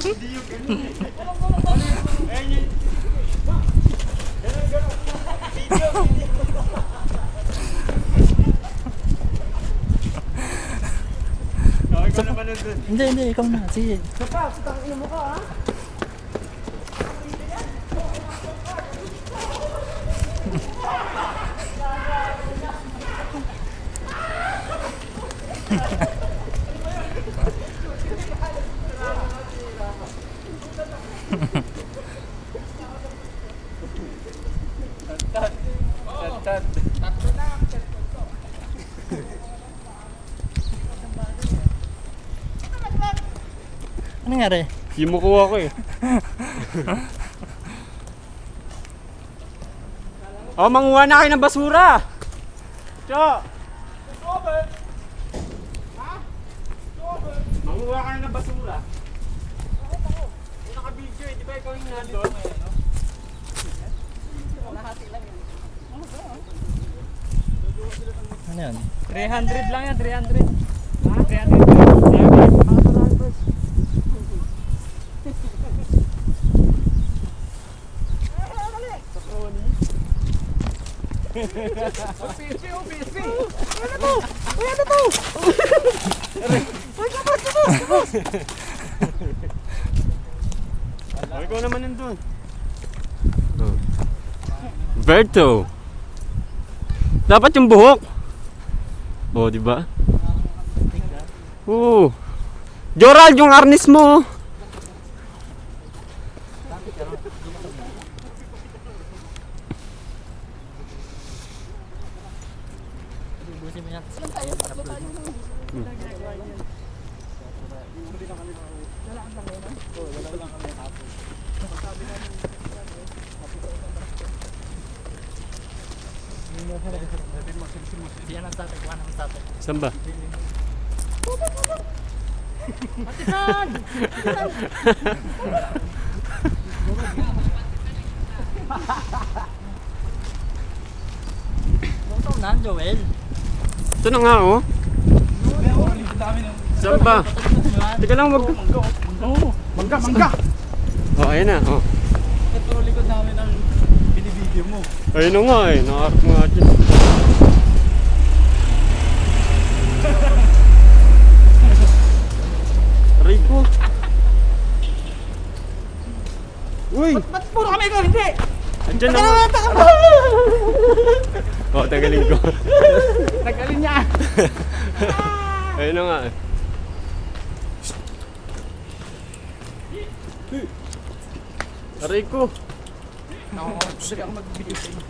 Hindi yung ganun eh. Ayun yun. Ganun. Video. Ikaw naman nandun. Hindi, ikaw na. Sige. Kapag, tangin mo ka ha? Tad. Ano nangyari? Kimukuha ko eh. Oh, manguha na kayo ng basura. Cho. Manguha kayo ng basura. Yung naka-video eh, di ba ikaw yung nandun? Ano yan? 300 lang yan, 300. Ha? 300. OPC! Ano to? Uy, ano to? Uy, kapos! Oh, ikaw naman nandun. Berto. Dapat yung buhok. Oh, di ba? Oo. Jorald, yung arnis mo. Busin mo yan. Diyan ang tatay, kuha ng tatay. Saan ba? Matisan! Bang na, Joel. Ito na nga oh. Saan ba? Teka lang, wag ka. Mangga! Oh, ayun na. Oh. Ito likod namin ang binibideo mo. Ayun na nga eh. Nakakarap nga dyan. Aray ko. Uy! Ba't puro kami ikaw? Hindi! Andyan na nga. Oh, tagalin ko. Nag-alin niya! Ayun na nga eh. Aray ko. Ako, sige ako mag-video sa inyo.